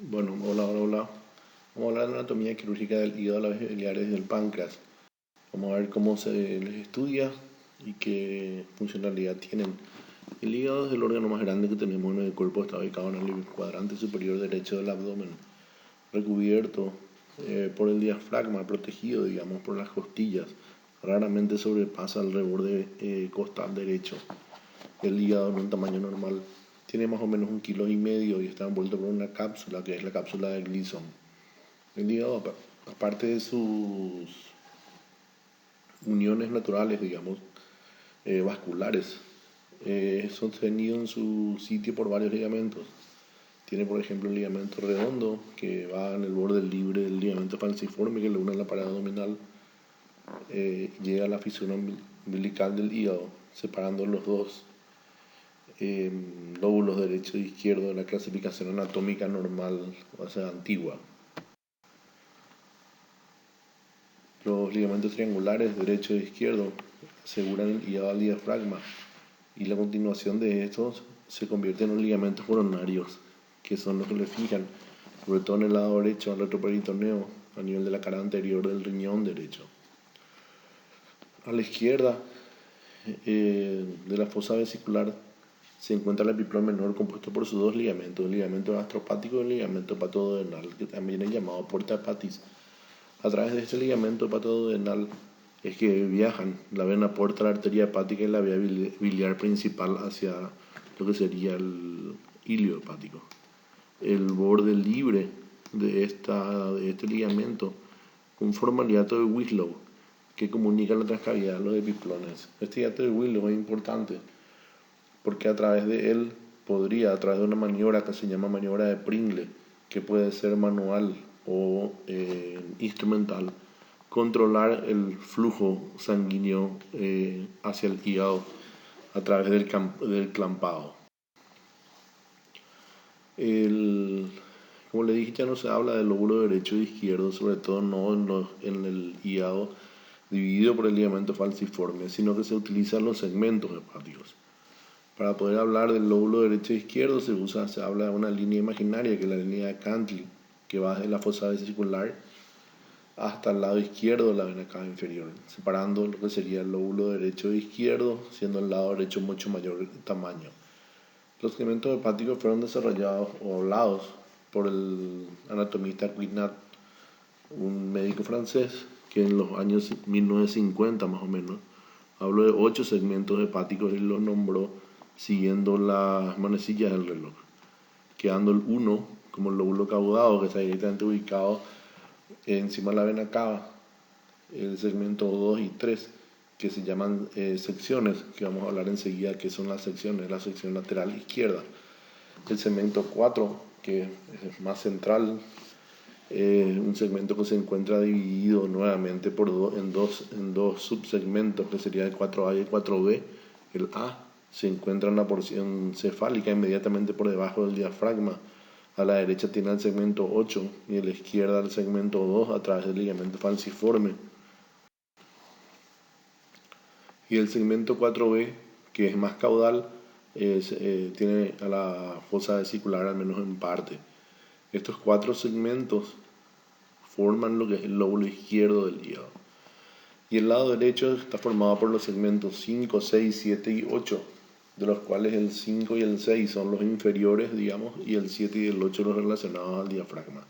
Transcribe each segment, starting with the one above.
Bueno, hola, hola, hola. Vamos a hablar de la anatomía quirúrgica del hígado, las biliares y del páncreas. Vamos a ver cómo se les estudia y qué funcionalidad tienen. El hígado es el órgano más grande que tenemos en el cuerpo, está ubicado en el cuadrante superior derecho del abdomen, recubierto por el diafragma, protegido, digamos, por las costillas. Raramente sobrepasa el reborde costal derecho. El hígado en un tamaño normal tiene más o menos 1,5 kilos y está envuelto por una cápsula que es la cápsula de Gleason. El hígado, aparte de sus uniones naturales, digamos, vasculares, sostenido en su sitio por varios ligamentos. Tiene, por ejemplo, el ligamento redondo que va en el borde libre del ligamento falciforme que le une a la pared abdominal. Llega a la fisura umbilical del hígado, separando los dos lóbulos derecho e izquierdo de la clasificación anatómica normal, o sea, antigua. Los ligamentos triangulares derecho e izquierdo aseguran el hígado al diafragma y la continuación de estos se convierte en los ligamentos coronarios, que son los que le fijan, sobre todo en el lado derecho, al retroperitoneo, a nivel de la cara anterior del riñón derecho. A la izquierda de la fosa vesicular se encuentra el epiplón menor compuesto por sus dos ligamentos, el ligamento gastropático y el ligamento hepatoduodenal, que también es llamado porta hepatis. A través de este ligamento hepatoduodenal es que viajan la vena porta, la arteria hepática y la vía biliar principal hacia lo que sería el ilio hepático. El borde libre de este ligamento conforma el hiato de Winslow, que comunica la transcavidad de los epiplones. Este hiato de Winslow es importante porque a través de él a través de una maniobra que se llama maniobra de Pringle, que puede ser manual o instrumental, controlar el flujo sanguíneo hacia el hígado a través del clampado. Como le dije, ya no se habla del lóbulo derecho e izquierdo, sobre todo no en el hígado dividido por el ligamento falciforme, sino que se utilizan los segmentos hepáticos. Para poder hablar del lóbulo derecho e izquierdo se habla de una línea imaginaria, que es la línea de Cantley, que va desde la fosa vesicular hasta el lado izquierdo de la vena cava inferior, separando lo que sería el lóbulo derecho e izquierdo, siendo el lado derecho mucho mayor tamaño. Los segmentos hepáticos fueron desarrollados o hablados por el anatomista Cugnat, un médico francés que en los años 1950 más o menos habló de 8 segmentos hepáticos y los nombró siguiendo las manecillas del reloj, quedando el 1 como el lóbulo caudado, que está directamente ubicado encima de la vena cava, el segmento 2 y 3 que se llaman secciones, que vamos a hablar enseguida que son las secciones, la sección lateral izquierda, el segmento 4 que es más central, un segmento que se encuentra dividido nuevamente en dos subsegmentos, que sería el 4A y el 4B. El A se encuentra en la porción cefálica inmediatamente por debajo del diafragma. A la derecha tiene el segmento 8 y a la izquierda el segmento 2 a través del ligamento falciforme. Y el segmento 4B, que es más caudal, tiene a la fosa vesicular al menos en parte. Estos 4 segmentos forman lo que es el lóbulo izquierdo del hígado. Y el lado derecho está formado por los segmentos 5, 6, 7 y 8, de los cuales el 5 y el 6 son los inferiores, digamos, y el 7 y el 8 los relacionados al diafragma.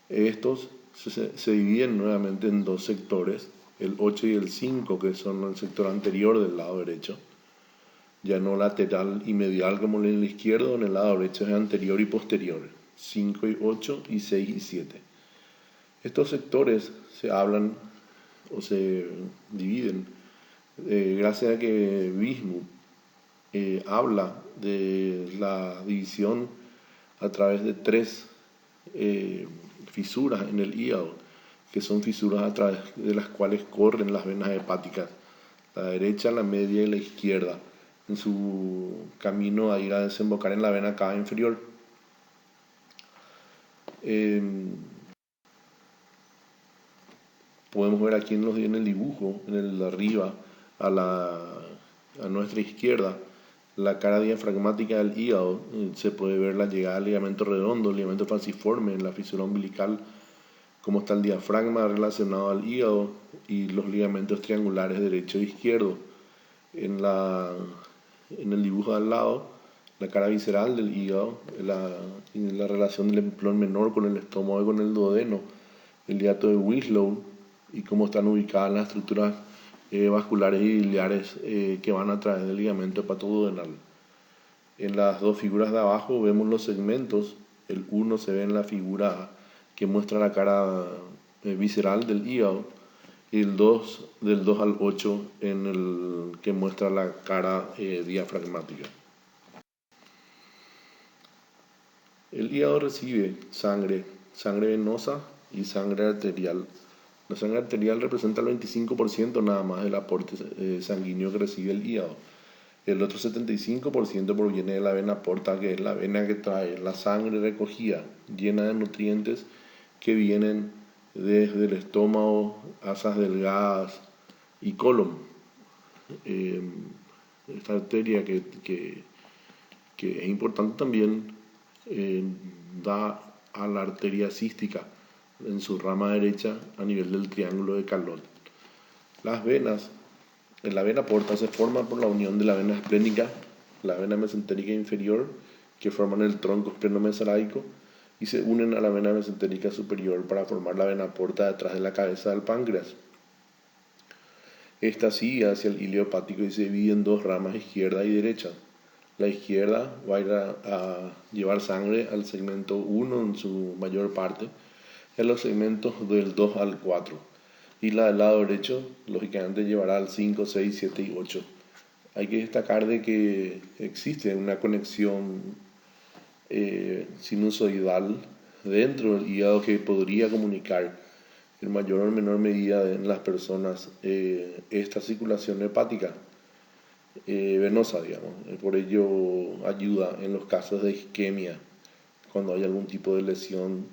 Estos se dividen nuevamente en dos sectores, el 8 y el 5, que son el sector anterior del lado derecho, ya no lateral y medial como en el izquierdo. En el lado derecho es anterior y posterior, 5 y 8 y 6 y 7. Estos sectores se hablan o se dividen gracias a que Bismuth habla de la división a través de 3 fisuras en el hígado, que son fisuras a través de las cuales corren las venas hepáticas, la derecha, la media y la izquierda, en su camino a ir a desembocar en la vena cava inferior. Podemos ver aquí en el dibujo, en el de arriba, a nuestra izquierda, la cara diafragmática del hígado, se puede ver la llegada del ligamento redondo, el ligamento falciforme en la fisura umbilical, cómo está el diafragma relacionado al hígado y los ligamentos triangulares derecho e izquierdo. En el dibujo de al lado, la cara visceral del hígado, la relación del hemiplón menor con el estómago y con el duodeno, el hiato de Winslow y cómo están ubicadas las estructuras vasculares y biliares que van a través del ligamento hepatoduodenal. En las dos figuras de abajo vemos los segmentos. El 1 se ve en la figura que muestra la cara visceral del hígado y el 2 del 2 al 8 en el que muestra la cara diafragmática. El hígado recibe sangre venosa y sangre arterial. La sangre arterial representa el 25% nada más del aporte sanguíneo que recibe el hígado. El otro 75% proviene de la vena porta, que es la vena que trae la sangre recogida, llena de nutrientes que vienen desde el estómago, asas delgadas y colon. Esta arteria que es importante también da a la arteria cística en su rama derecha a nivel del triángulo de Carnot. Las venas, en la vena porta se forman por la unión de la vena esplénica, la vena mesentérica inferior, que forman el tronco esplenomesenterico y se unen a la vena mesentérica superior para formar la vena porta detrás de la cabeza del páncreas. Esta sigue hacia el ilio hepático y se divide en dos ramas, izquierda y derecha. La izquierda va a ir a llevar sangre al segmento 1 en su mayor parte, y a los segmentos del 2 al 4. Y la del lado derecho, lógicamente, llevará al 5, 6, 7 y 8. Hay que destacar de que existe una conexión sinusoidal dentro del hígado que podría comunicar en mayor o menor medida en las personas esta circulación hepática venosa, digamos. Por ello ayuda en los casos de isquemia, cuando hay algún tipo de lesión,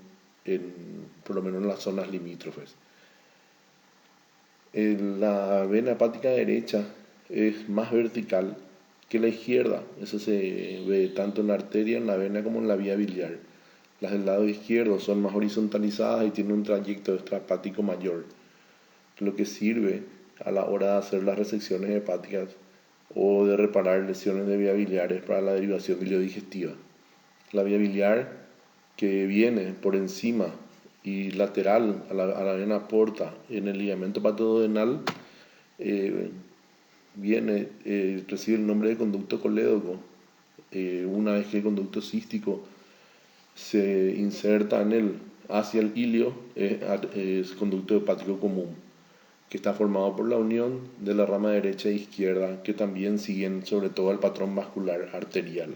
por lo menos en las zonas limítrofes. La vena hepática derecha es más vertical que la izquierda. Eso se ve tanto en la arteria, en la vena, como en la vía biliar. Las del lado izquierdo son más horizontalizadas y tienen un trayecto extrahepático mayor, lo que sirve a la hora de hacer las resecciones hepáticas o de reparar lesiones de vía biliares para la derivación biliodigestiva. La vía biliar, que viene por encima y lateral a la vena porta en el ligamento hepatoduodenal, recibe el nombre de conducto colédoco. Una vez que el conducto cístico se inserta en él hacia el ilio, es conducto hepático común, que está formado por la unión de la rama derecha e izquierda, que también siguen sobre todo el patrón vascular arterial.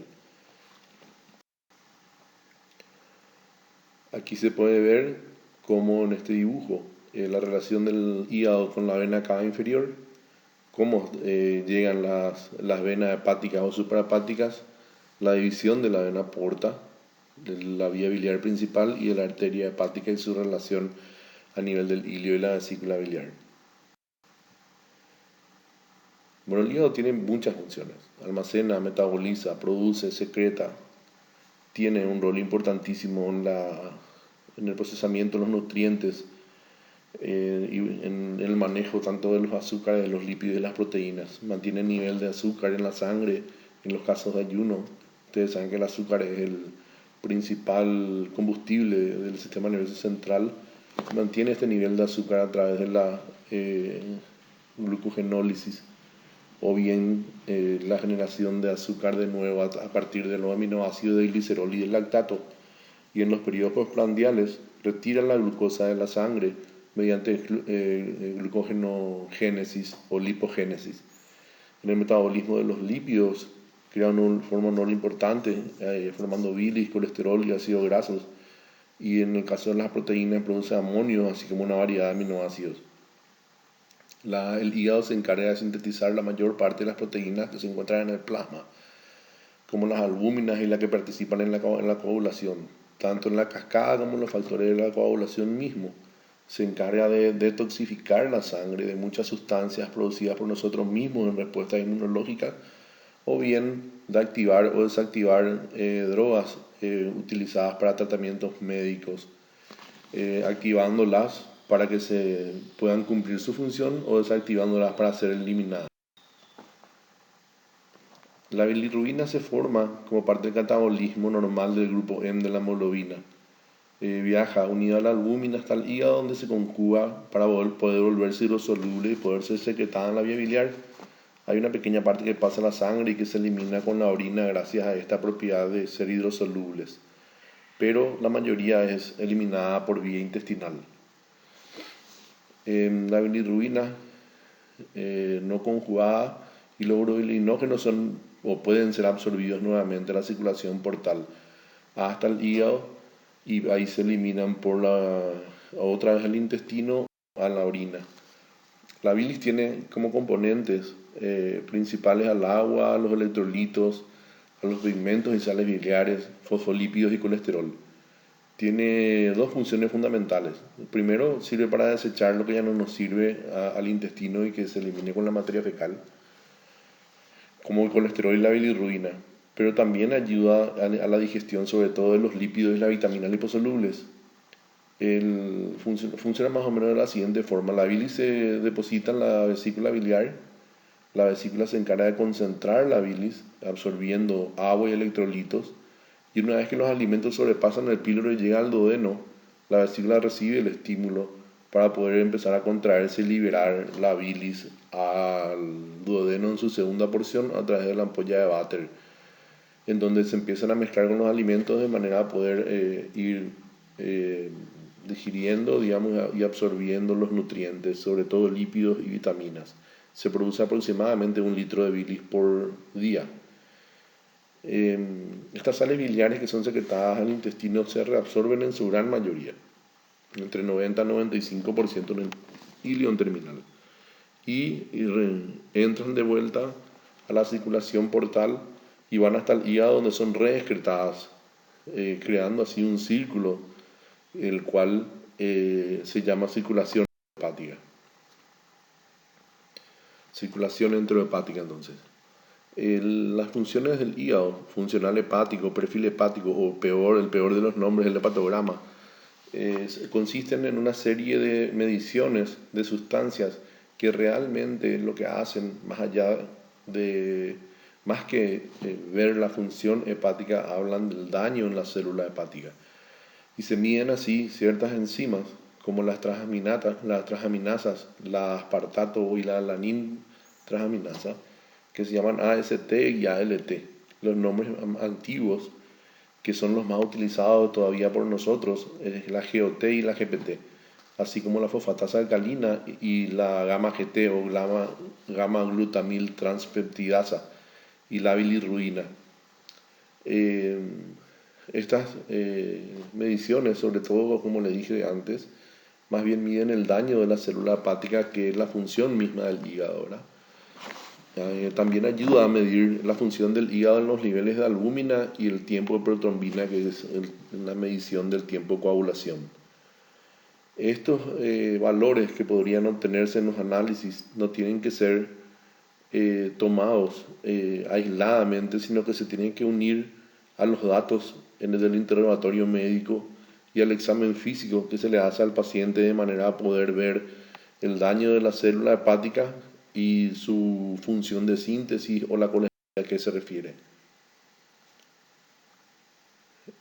Aquí se puede ver cómo en este dibujo la relación del hígado con la vena cava inferior, cómo llegan las venas hepáticas o suprahepáticas, la división de la vena porta, de la vía biliar principal y de la arteria hepática y su relación a nivel del ilio y la vesícula biliar. Bueno, el hígado tiene muchas funciones: almacena, metaboliza, produce, secreta, tiene un rol importantísimo en el procesamiento de los nutrientes y en el manejo tanto de los azúcares, de los lípidos y de las proteínas. Mantiene el nivel de azúcar en la sangre en los casos de ayuno. Ustedes saben que el azúcar es el principal combustible del sistema nervioso central. Mantiene este nivel de azúcar a través de la glucogenólisis, o bien la generación de azúcar de nuevo a partir de los aminoácidos del glicerol y del lactato. Y en los periodos postprandiales retira la glucosa de la sangre mediante glucogenogénesis o lipogénesis. En el metabolismo de los lípidos forma un rol importante, formando bilis, colesterol y ácidos grasos. Y en el caso de las proteínas produce amonio, así como una variedad de aminoácidos. El hígado se encarga de sintetizar la mayor parte de las proteínas que se encuentran en el plasma, como las albúminas y las que participan en la coagulación. Tanto en la cascada como en los factores de la coagulación mismo. Se encarga de detoxificar la sangre de muchas sustancias producidas por nosotros mismos en respuesta inmunológica, o bien de activar o desactivar drogas utilizadas para tratamientos médicos, activándolas para que se puedan cumplir su función o desactivándolas para ser eliminadas. La bilirrubina se forma como parte del catabolismo normal del grupo M de la hemoglobina. Viaja unida a la albúmina hasta el hígado, donde se conjuga para poder volverse hidrosoluble y poder ser secretada en la vía biliar. Hay una pequeña parte que pasa a la sangre y que se elimina con la orina gracias a esta propiedad de ser hidrosolubles, pero la mayoría es eliminada por vía intestinal. La bilirrubina no conjugada y los urobilinógenos son o pueden ser absorbidos nuevamente a la circulación portal hasta el hígado, y ahí se eliminan por otra vez al intestino, a la orina. La bilis tiene como componentes principales al agua, a los electrolitos, a los pigmentos y sales biliares, fosfolípidos y colesterol. Tiene dos funciones fundamentales. Primero, sirve para desechar lo que ya no nos sirve al intestino y que se elimine con la materia fecal, como el colesterol y la bilirrubina. Pero también ayuda a la digestión, sobre todo de los lípidos y las vitaminas liposolubles. Funciona más o menos de la siguiente forma. La bilis se deposita en la vesícula biliar. La vesícula se encarga de concentrar la bilis, absorbiendo agua y electrolitos. Y una vez que los alimentos sobrepasan el píloro y llegan al duodeno, la vesícula recibe el estímulo para poder empezar a contraerse y liberar la bilis al duodeno en su segunda porción a través de la ampolla de Vater, en donde se empiezan a mezclar con los alimentos de manera a poder ir digiriendo, digamos, y absorbiendo los nutrientes, sobre todo lípidos y vitaminas. Se produce aproximadamente 1 litro de bilis por día. Estas sales biliares que son secretadas al intestino se reabsorben en su gran mayoría, entre 90 y 95% en el ilion terminal, y entran de vuelta a la circulación portal y van hasta el hígado, donde son reexcretadas, creando así un círculo, el cual se llama circulación hepática. Circulación enterohepática, entonces. Las funciones del hígado, funcional hepático, perfil hepático, o el peor de los nombres, el hepatograma, consisten en una serie de mediciones de sustancias que realmente lo que hacen, más que ver la función hepática, hablan del daño en la célula hepática. Y se miden así ciertas enzimas, como las transaminasas, la aspartato y la alanin transaminasa, que se llaman AST y ALT, los nombres antiguos que son los más utilizados todavía por nosotros, la GOT y la GPT, así como la fosfatasa alcalina y la gamma GT o gamma glutamil transpeptidasa y la bilirruina. Estas mediciones, sobre todo, como le dije antes, más bien miden el daño de la célula hepática, que es la función misma del hígado, ¿verdad? También ayuda a medir la función del hígado en los niveles de albúmina y el tiempo de protrombina, que es la medición del tiempo de coagulación. Estos valores que podrían obtenerse en los análisis no tienen que ser tomados aisladamente, sino que se tienen que unir a los datos en el interrogatorio médico y al examen físico que se le hace al paciente, de manera a poder ver el daño de la célula hepática y su función de síntesis o la colesterol a que se refiere.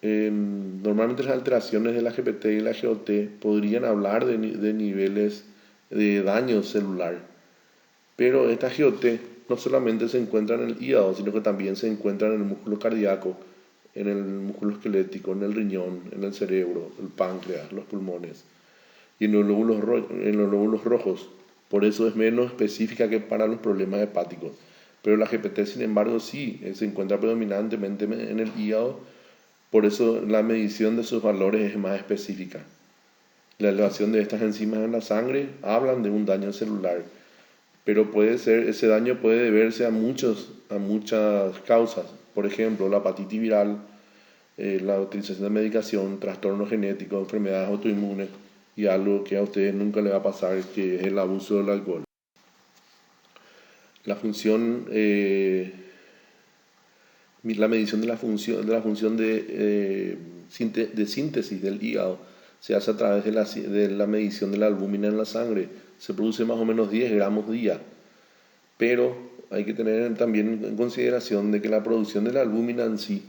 Normalmente las alteraciones de la GPT y la GOT podrían hablar de niveles de daño celular, pero esta GOT no solamente se encuentra en el hígado, sino que también se encuentra en el músculo cardíaco, en el músculo esquelético, en el riñón, en el cerebro, el páncreas, los pulmones y en los lóbulos rojos. Por eso es menos específica que para los problemas hepáticos. Pero la GPT, sin embargo, sí se encuentra predominantemente en el hígado, por eso la medición de sus valores es más específica. La elevación de estas enzimas en la sangre hablan de un daño celular, pero ese daño puede deberse a muchas causas. Por ejemplo, la hepatitis viral, la utilización de medicación, trastornos genéticos, enfermedades autoinmunes y algo que a ustedes nunca les va a pasar, que es el abuso del alcohol. La función La medición de la función de síntesis del hígado se hace a través de la medición de la albúmina en la sangre. Se produce más o menos 10 gramos día, pero hay que tener también en consideración de que la producción de la albúmina en sí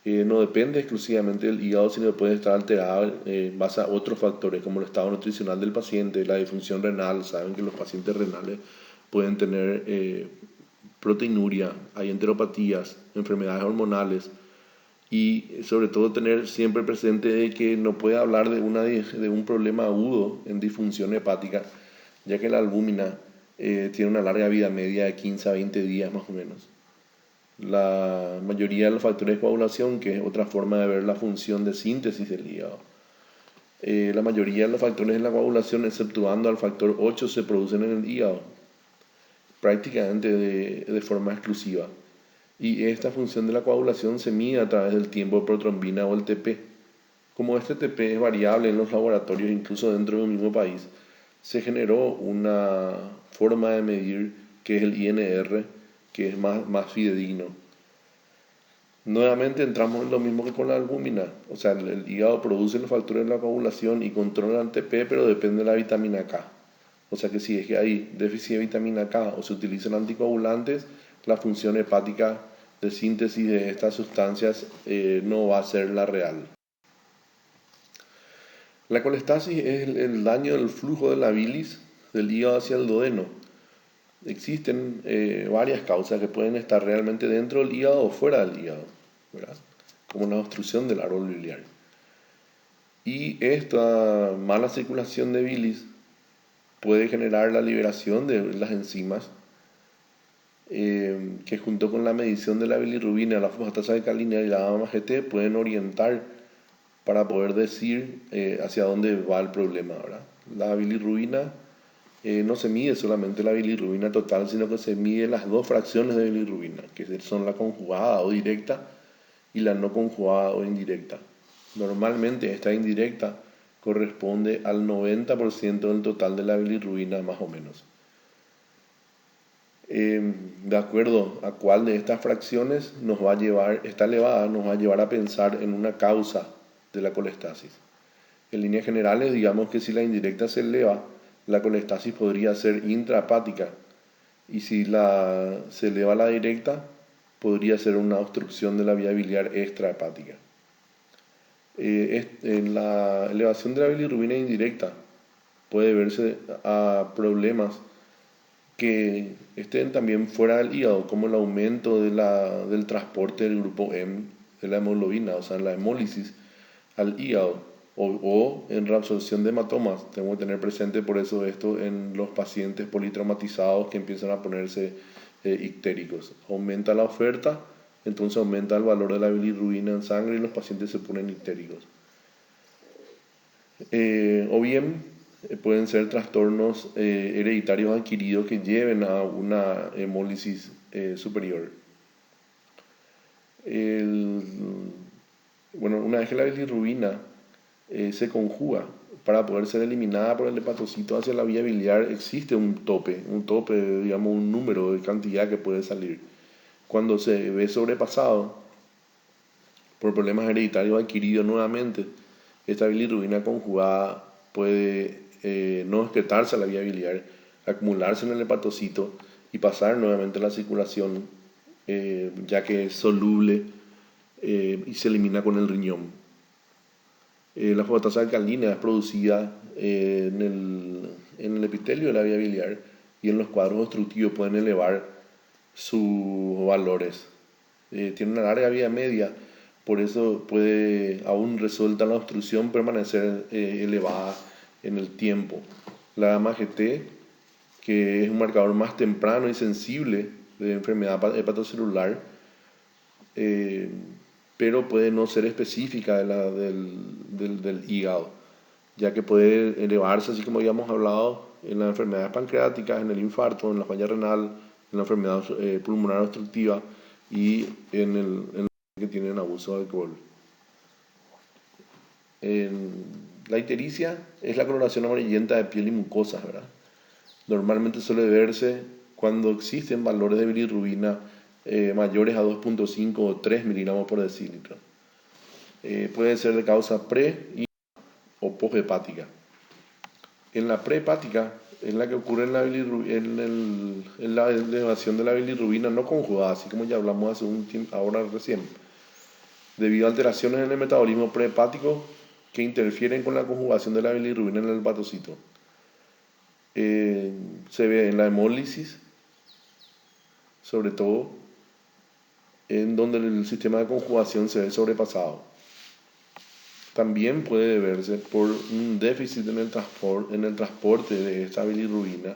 no depende exclusivamente del hígado, sino que puede estar alterada en base a otros factores, como el estado nutricional del paciente, la disfunción renal. Saben que los pacientes renales pueden tener proteinuria, hay enteropatías, enfermedades hormonales, y sobre todo tener siempre presente de que no puede hablar de un problema agudo en disfunción hepática, ya que la albúmina tiene una larga vida media de 15 a 20 días más o menos. La mayoría de los factores de coagulación, que es otra forma de ver la función de síntesis del hígado, la mayoría de los factores de la coagulación, exceptuando al factor 8, se producen en el hígado, prácticamente de forma exclusiva. Y esta función de la coagulación se mide a través del tiempo de protrombina o el TP. Como este TP es variable en los laboratorios, incluso dentro de un mismo país, se generó una forma de medir que es el INR, que es más fidedigno. Nuevamente entramos en lo mismo que con la albúmina, o sea, el hígado produce los factores de la coagulación y controla el TP, pero depende de la vitamina K. O sea que si es que hay déficit de vitamina K o se utilizan anticoagulantes, la función hepática de síntesis de estas sustancias no va a ser la real. La colestasis es el daño del flujo de la bilis del hígado hacia el duodeno. Existen varias causas que pueden estar realmente dentro del hígado o fuera del hígado, ¿verdad? Como la obstrucción del árbol biliar. Y esta mala circulación de bilis puede generar la liberación de las enzimas que junto con la medición de la bilirrubina, la fosfatasa alcalina y la gamma-GT pueden orientar para poder decir hacia dónde va el problema, ¿verdad? La bilirrubina no se mide solamente la bilirrubina total, sino que se mide las dos fracciones de bilirrubina, que son la conjugada o directa y la no conjugada o indirecta. Normalmente esta indirecta corresponde al 90% del total de la bilirrubina más o menos. De acuerdo a cuál de estas fracciones nos va a llevar, esta elevada nos va a llevar a pensar en una causa de la colestasis. En líneas generales, digamos que si la indirecta se eleva, la colestasis podría ser intrahepática, y si se eleva la directa, podría ser una obstrucción de la vía biliar extrahepática. En la elevación de la bilirrubina indirecta puede verse a problemas que estén también fuera del hígado, como el aumento del transporte del grupo M de la hemoglobina, o sea, la hemólisis al hígado, o en reabsorción de hematomas. Tengo que tener presente por eso esto en los pacientes politraumatizados que empiezan a ponerse ictéricos. Aumenta la oferta, entonces aumenta el valor de la bilirrubina en sangre y los pacientes se ponen ictéricos. O bien pueden ser trastornos hereditarios adquiridos que lleven a una hemólisis superior. Una vez que la bilirrubina se conjuga para poder ser eliminada por el hepatocito hacia la vía biliar, existe un tope, digamos un número de cantidad que puede salir. Cuando se ve sobrepasado por problemas hereditarios adquiridos nuevamente, esta bilirrubina conjugada puede no excretarse a la vía biliar, acumularse en el hepatocito y pasar nuevamente a la circulación, ya que es soluble y se elimina con el riñón. La fosfatasa alcalina es producida en el epitelio de la vía biliar, y en los cuadros obstructivos pueden elevar sus valores. Tiene una larga vida media, por eso puede, aún resuelta la obstrucción, permanecer elevada en el tiempo. La gamma-GT, que es un marcador más temprano y sensible de enfermedad hepatocelular, pero puede no ser específica del hígado, ya que puede elevarse, así como habíamos hablado, en las enfermedades pancreáticas, en el infarto, en la falla renal, en la enfermedad pulmonar obstructiva y en los que tienen abuso de alcohol. La ictericia es la coloración amarillenta de piel y mucosas, ¿verdad? Normalmente suele verse cuando existen valores de bilirrubina mayores a 2,5 o 3 miligramos por decilitro. Puede ser de causa o posthepática. En la prehepática es la que ocurre en la elevación de la bilirrubina no conjugada, así como ya hablamos hace un tiempo, ahora recién, debido a alteraciones en el metabolismo prehepático que interfieren con la conjugación de la bilirrubina en el hepatocito. Se ve en la hemólisis, sobre todo, en donde el sistema de conjugación se ve sobrepasado. También puede verse por un déficit en el transporte de esta bilirrubina,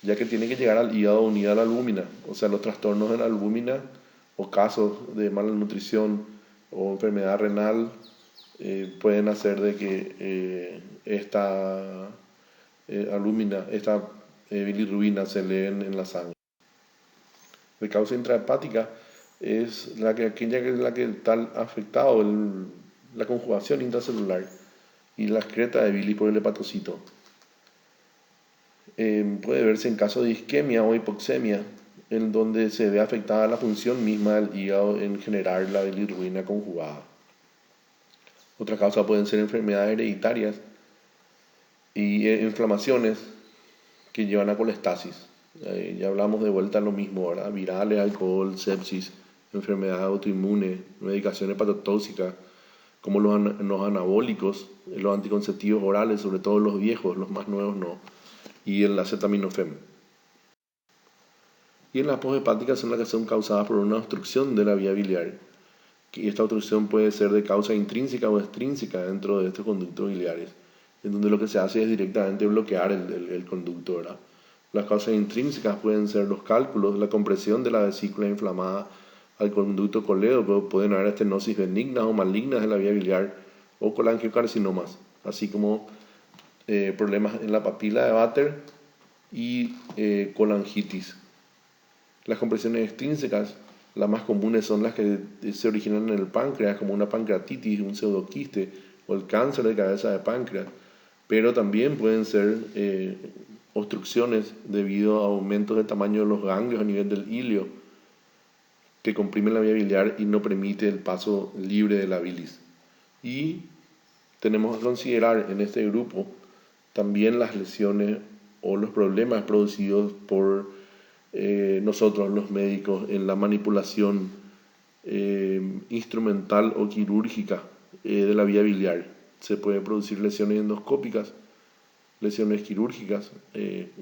ya que tiene que llegar al hígado unida a la albúmina. O sea, los trastornos de la albúmina o casos de malnutrición o enfermedad renal pueden hacer de que esta bilirrubina se eleve en la sangre. De causa intrahepática es aquella que es la que está afectado la conjugación intracelular y la excreta de bilis por el hepatocito. Puede verse en caso de isquemia o hipoxemia, en donde se ve afectada la función misma del hígado en generar la bilirrubina conjugada. Otra causa pueden ser enfermedades hereditarias y inflamaciones que llevan a colestasis. Ya hablamos de vuelta a lo mismo, ¿verdad? Virales, alcohol, sepsis, enfermedades autoinmunes, medicación hepatotóxica, como los anabólicos, los anticonceptivos orales, sobre todo los viejos, los más nuevos no, y el acetaminofén. Y en las posthepáticas son las que son causadas por una obstrucción de la vía biliar. Y esta obstrucción puede ser de causa intrínseca o extrínseca dentro de estos conductos biliares, en donde lo que se hace es directamente bloquear el conducto, ¿verdad? Las causas intrínsecas pueden ser los cálculos, la compresión de la vesícula inflamada al conducto colédoco, pueden haber estenosis benignas o malignas de la vía biliar o colangiocarcinomas, así como problemas en la papila de Vater y colangitis. Las compresiones extrínsecas, las más comunes son las que se originan en el páncreas, como una pancreatitis, un pseudoquiste o el cáncer de cabeza de páncreas, pero también pueden ser obstrucciones debido a aumentos del tamaño de los ganglios a nivel del ilio, que comprimen la vía biliar y no permite el paso libre de la bilis. Y tenemos que considerar en este grupo también las lesiones o los problemas producidos por nosotros los médicos en la manipulación instrumental o quirúrgica de la vía biliar. Se pueden producir lesiones endoscópicas, lesiones quirúrgicas,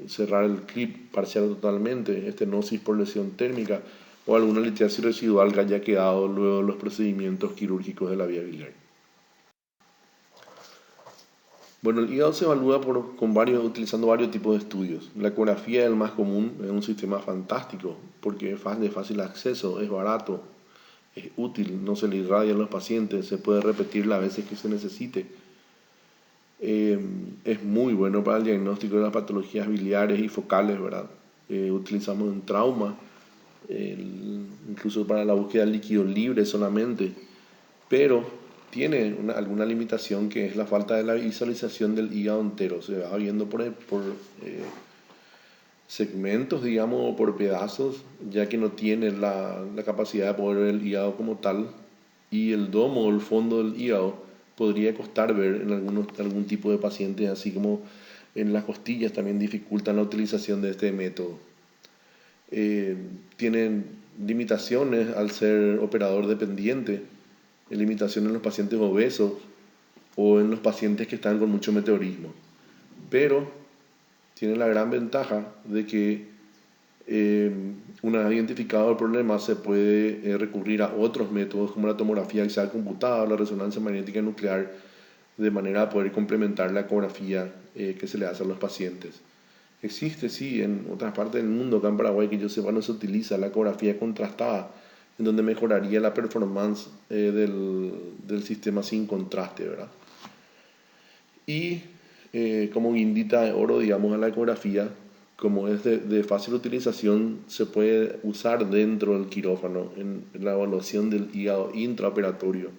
cerrar el clip parcial totalmente, estenosis por lesión térmica o alguna litiasis residual que haya quedado luego de los procedimientos quirúrgicos de la vía biliar. Bueno, el hígado se evalúa utilizando varios tipos de estudios. La ecografía es el más común, es un sistema fantástico porque es de fácil acceso, es barato, es útil, no se le irradia a los pacientes, se puede repetir las veces que se necesite. Es muy bueno para el diagnóstico de las patologías biliares y focales, ¿verdad? Utilizamos en trauma, incluso para la búsqueda de líquido libre solamente, pero tiene alguna limitación que es la falta de la visualización del hígado entero. Se va viendo por segmentos, digamos, o por pedazos, ya que no tiene la capacidad de poder ver el hígado como tal, y el domo o el fondo del hígado podría costar ver en algún tipo de pacientes, así como en las costillas también dificultan la utilización de este método. Tienen limitaciones al ser operador dependiente, limitaciones en los pacientes obesos o en los pacientes que están con mucho meteorismo. Pero tiene la gran ventaja de que una vez identificado el problema se puede recurrir a otros métodos como la tomografía axial computada o la resonancia magnética nuclear, de manera a poder complementar la ecografía que se le hace a los pacientes. Existe, sí, en otras partes del mundo, acá en Paraguay, que yo sepa, no se utiliza la ecografía contrastada, en donde mejoraría la performance del sistema sin contraste, ¿verdad? Y como guindita de oro, digamos, a la ecografía, como es de fácil utilización, se puede usar dentro del quirófano en la evaluación del hígado intraoperatorio,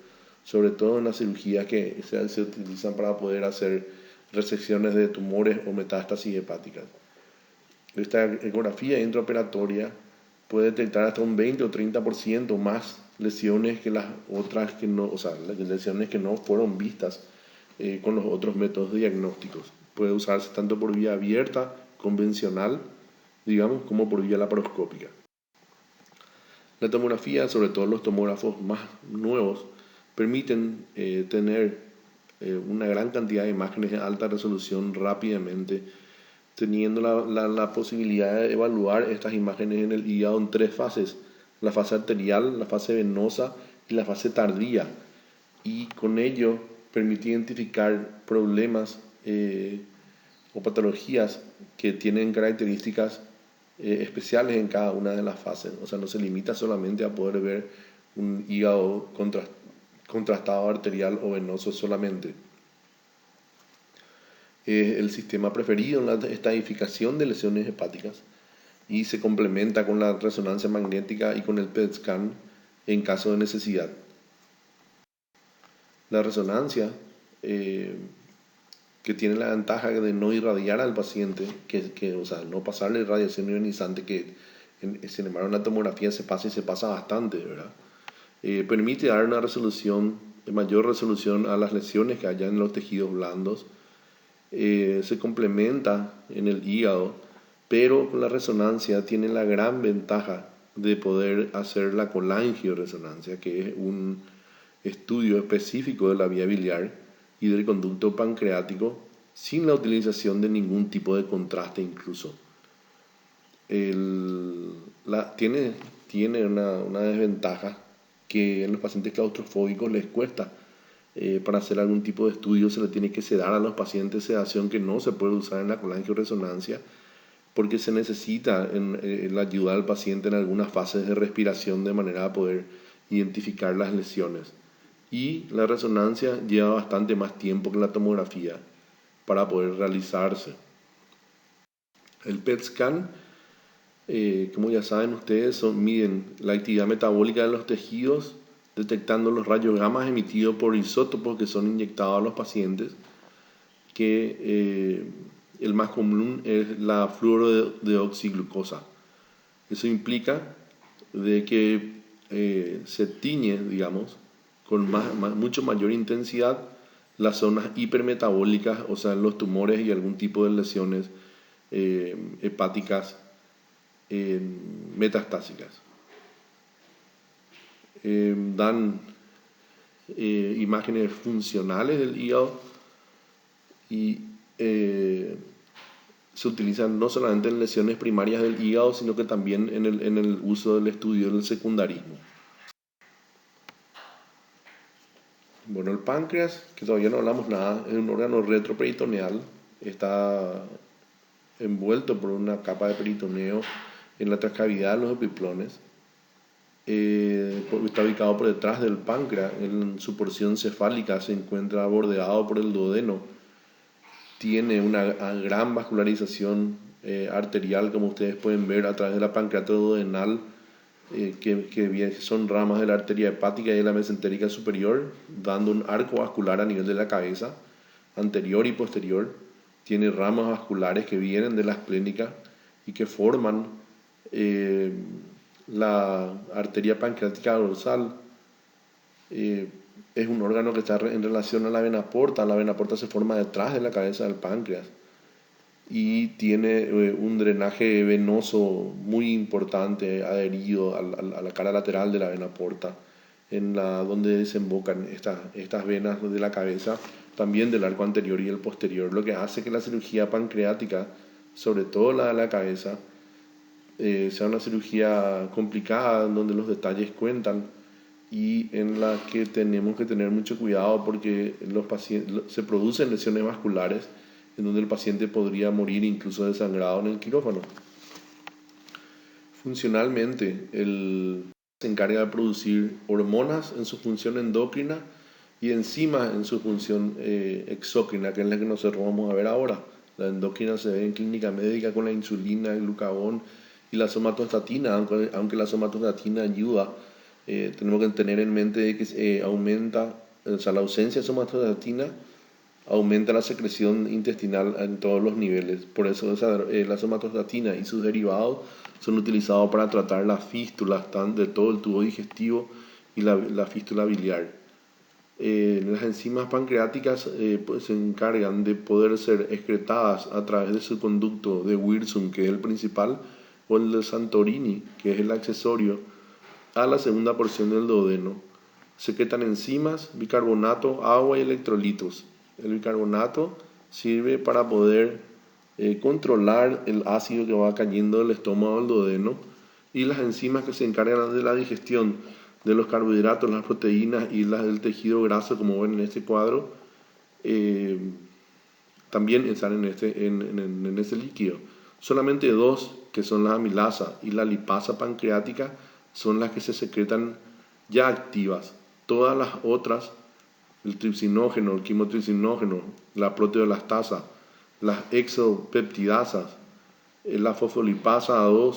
sobre todo en las cirugías que se utilizan para poder hacer resecciones de tumores o metástasis hepáticas. Esta ecografía intraoperatoria puede detectar hasta un 20 o 30% más lesiones que las otras que no, o sea, las lesiones que no fueron vistas con los otros métodos diagnósticos. Puede usarse tanto por vía abierta, convencional, digamos, como por vía laparoscópica. La tomografía, sobre todo los tomógrafos más nuevos, permiten tener una gran cantidad de imágenes de alta resolución rápidamente, teniendo la posibilidad de evaluar estas imágenes en el hígado en 3 fases: la fase arterial, la fase venosa y la fase tardía. Y con ello permite identificar problemas o patologías que tienen características especiales en cada una de las fases. O sea, no se limita solamente a poder ver un hígado contrastado arterial o venoso solamente. Es el sistema preferido en la estadificación de lesiones hepáticas y se complementa con la resonancia magnética y con el PET scan en caso de necesidad. La resonancia, que tiene la ventaja de no irradiar al paciente, o sea, no pasarle radiación ionizante, que sin embargo en la tomografía se pasa y se pasa bastante, ¿verdad? Permite dar una resolución, mayor resolución a las lesiones que haya en los tejidos blandos. Se complementa en el hígado, pero con la resonancia tiene la gran ventaja de poder hacer la colangioresonancia, que es un estudio específico de la vía biliar y del conducto pancreático sin la utilización de ningún tipo de contraste incluso. Tiene una desventaja que en los pacientes claustrofóbicos les cuesta. Para hacer algún tipo de estudio se le tiene que sedar a los pacientes, sedación que no se puede usar en la colangioresonancia porque se necesita la ayuda del paciente en algunas fases de respiración de manera a poder identificar las lesiones. Y la resonancia lleva bastante más tiempo que la tomografía para poder realizarse. El PET scan, como ya saben ustedes, miden la actividad metabólica de los tejidos, detectando los rayos gamma emitidos por isótopos que son inyectados a los pacientes, que el más común es la fluorodeoxiglucosa. Eso implica de que se tiñe, digamos, con mucho mayor intensidad las zonas hipermetabólicas, o sea, los tumores y algún tipo de lesiones hepáticas metastásicas. Dan imágenes funcionales del hígado y se utilizan no solamente en lesiones primarias del hígado, sino que también en el uso del estudio del secundarismo. Bueno, el páncreas, que todavía no hablamos nada, es un órgano retroperitoneal, está envuelto por una capa de peritoneo en la transcavidad de los epiplones. Está ubicado por detrás del páncreas, en su porción cefálica se encuentra bordeado por el duodeno. Tiene una gran vascularización arterial, como ustedes pueden ver a través de la pancreato duodenal, que son ramas de la arteria hepática y de la mesentérica superior, dando un arco vascular a nivel de la cabeza, anterior y posterior. Tiene ramas vasculares que vienen de la esplénica y que forman la arteria pancreática dorsal. Es un órgano que está en relación a la vena porta. La vena porta se forma detrás de la cabeza del páncreas y tiene un drenaje venoso muy importante adherido a la cara lateral de la vena porta, donde desembocan estas venas de la cabeza, también del arco anterior y el posterior, lo que hace que la cirugía pancreática, sobre todo la de la cabeza, sea una cirugía complicada, donde los detalles cuentan y en la que tenemos que tener mucho cuidado porque se producen lesiones vasculares en donde el paciente podría morir incluso desangrado en el quirófano. Funcionalmente, se encarga de producir hormonas en su función endocrina y enzimas en su función exócrina, que es la que nosotros vamos a ver ahora. La endocrina se ve en clínica médica con la insulina, el glucagón y la somatostatina, aunque la somatostatina ayuda. Tenemos que tener en mente que aumenta, o sea, la ausencia de somatostatina aumenta la secreción intestinal en todos los niveles. Por eso la somatostatina y sus derivados son utilizados para tratar las fístulas de todo el tubo digestivo y la fístula biliar. Las enzimas pancreáticas pues, se encargan de poder ser excretadas a través de su conducto de Wirsum, que es el principal, o el de Santorini, que es el accesorio, a la segunda porción del duodeno. Secretan enzimas, bicarbonato, agua y electrolitos. El bicarbonato sirve para poder controlar el ácido que va cayendo del estómago al duodeno, y las enzimas que se encargan de la digestión de los carbohidratos, las proteínas y las del tejido graso, como ven en este cuadro, también están en este líquido. Solamente dos, que son la amilasa y la lipasa pancreática, son las que se secretan ya activas. Todas las otras, el tripsinógeno, el quimotripsinógeno, la proteolastasa, las exopeptidasas, la fosfolipasa A2,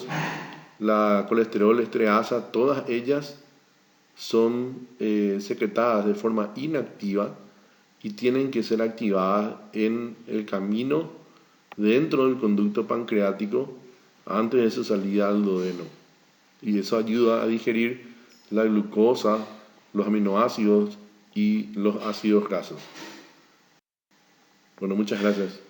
la colesterol estreasa, todas ellas son secretadas de forma inactiva y tienen que ser activadas en el camino dentro del conducto pancreático antes de su salida al duodeno. Y eso ayuda a digerir la glucosa, los aminoácidos y los ácidos grasos. Bueno, muchas gracias.